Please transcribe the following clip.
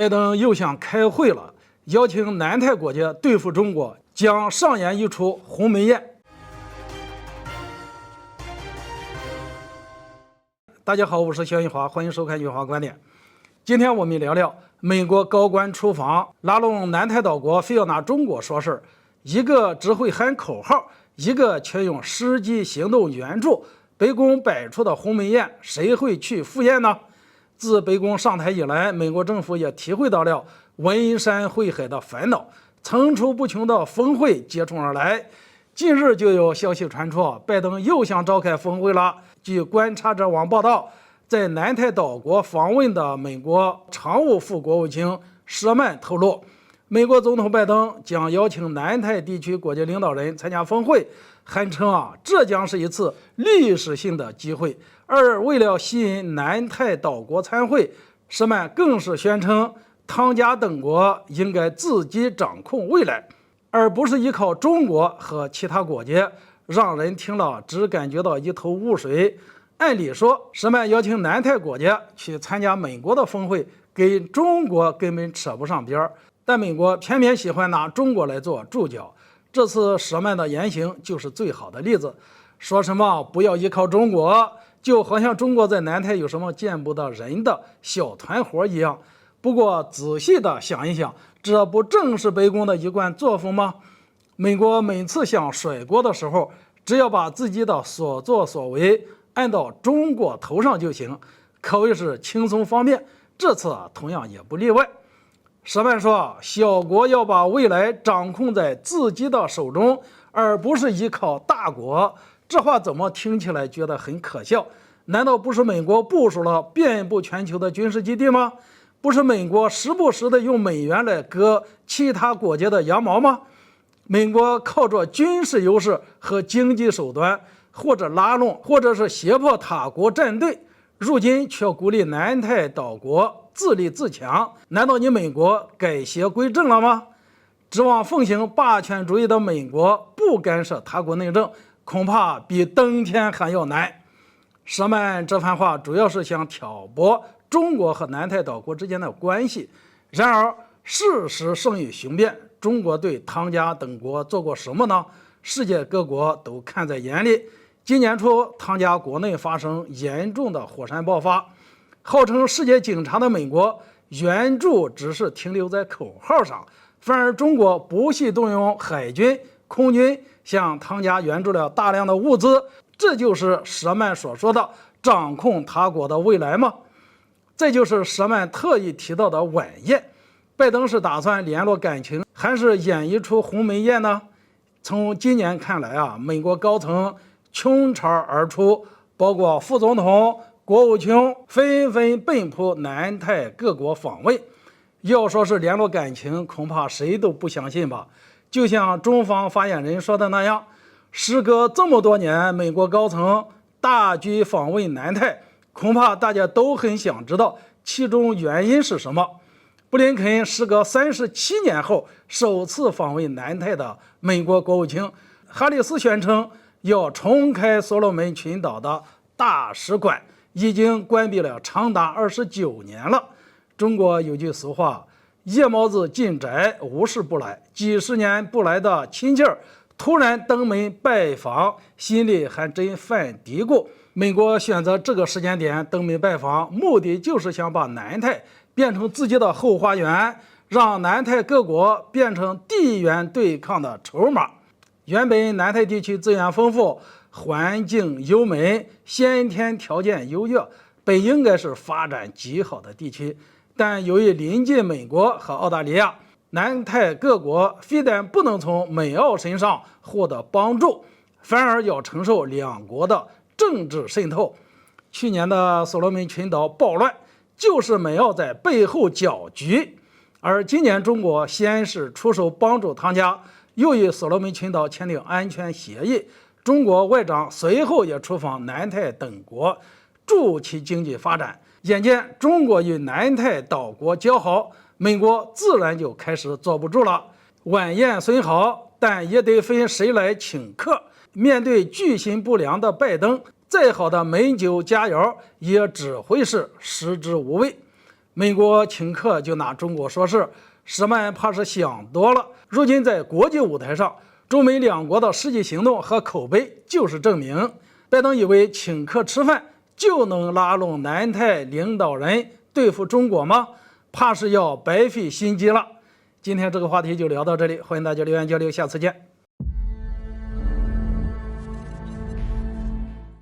拜登又想开会了，邀请南太国家对付中国，将上演一出鸿门宴。大家好，我是肖云华，欢迎收看云华观点。今天我们聊聊美国高官出访，拉拢南太岛国，非要拿中国说事儿，一个只会喊口号，一个却用实际行动援助。白宫摆出的鸿门宴，谁会去赴宴呢？自白宫上台以来，美国政府也体会到了文山会海的烦恼，层出不穷的峰会接踵而来。近日就有消息传出，拜登又想召开峰会了。据观察者网报道，在南太岛国访问的美国常务副国务卿舍曼透露，美国总统拜登将邀请南太地区国家领导人参加峰会，喊称这将是一次历史性的机会。而为了吸引南太岛国参会，舍曼更是宣称汤加等国应该自己掌控未来，而不是依靠中国和其他国家，让人听了只感觉到一头雾水。按理说，舍曼邀请南太国家去参加美国的峰会，跟中国根本扯不上边儿，但美国偏偏喜欢拿中国来做注脚。这次舍曼的言行就是最好的例子，说什么不要依靠中国，就好像中国在南太有什么见不得人的小团伙一样。不过仔细的想一想，这不正是白宫的一贯作风吗？美国每次想甩锅的时候，只要把自己的所作所为按到中国头上就行，可谓是轻松方便。这次同样也不例外。舍曼说，小国要把未来掌控在自己的手中，而不是依靠大国。这话怎么听起来觉得很可笑？难道不是美国部署了遍布全球的军事基地吗？不是美国时不时的用美元来割其他国家的羊毛吗？美国靠着军事优势和经济手段，或者拉拢，或者是胁迫他国站队，如今却鼓励南太岛国自立自强，难道你美国改邪归正了吗？指望奉行霸权主义的美国不干涉他国内政，恐怕比登天还要难。舍曼这番话主要是想挑拨中国和南太岛国之间的关系。然而事实胜于雄辩，中国对汤加等国做过什么呢？世界各国都看在眼里。今年初，汤加国内发生严重的火山爆发，号称世界警察的美国援助只是停留在口号上，反而中国不惜动用海军、空军向汤加援助了大量的物资。这就是舍曼所说的掌控他国的未来吗？这就是舍曼特意提到的晚宴。拜登是打算联络感情，还是演一出鸿门宴呢？从今年看来美国高层倾巢而出，包括副总统、国务卿纷纷奔赴南太各国访问。要说是联络感情，恐怕谁都不相信吧。就像中方发言人说的那样，时隔这么多年，美国高层大举访问南太，恐怕大家都很想知道其中原因是什么。布林肯时隔37年后首次访问南太的美国国务卿哈里斯宣称要重开所罗门群岛的大使馆，已经关闭了长达29年了。中国有句俗话，夜猫子进宅，无事不来。几十年不来的亲戚儿突然登门拜访，心里还真犯嘀咕。美国选择这个时间点登门拜访，目的就是想把南太变成自己的后花园，让南太各国变成地缘对抗的筹码。原本南太地区资源丰富，环境优美，先天条件优越，本应该是发展极好的地区。但由于临近美国和澳大利亚，南太各国非但不能从美澳身上获得帮助，反而要承受两国的政治渗透。去年的所罗门群岛暴乱，就是美澳在背后搅局。而今年中国先是出手帮助汤加，又与所罗门群岛签订安全协议，中国外长随后也出访南太等国，助其经济发展。眼见中国与南太岛国交好，美国自然就开始坐不住了。晚宴虽好，但也得分谁来请客。面对居心不良的拜登，再好的美酒佳肴也只会是食之无味。美国请客就拿中国说事，施曼怕是想多了。如今在国际舞台上，中美两国的实际行动和口碑就是证明，拜登以为请客吃饭就能拉拢南太领导人对付中国吗？怕是要白费心机了。今天这个话题就聊到这里，欢迎大家留言交流，下次见。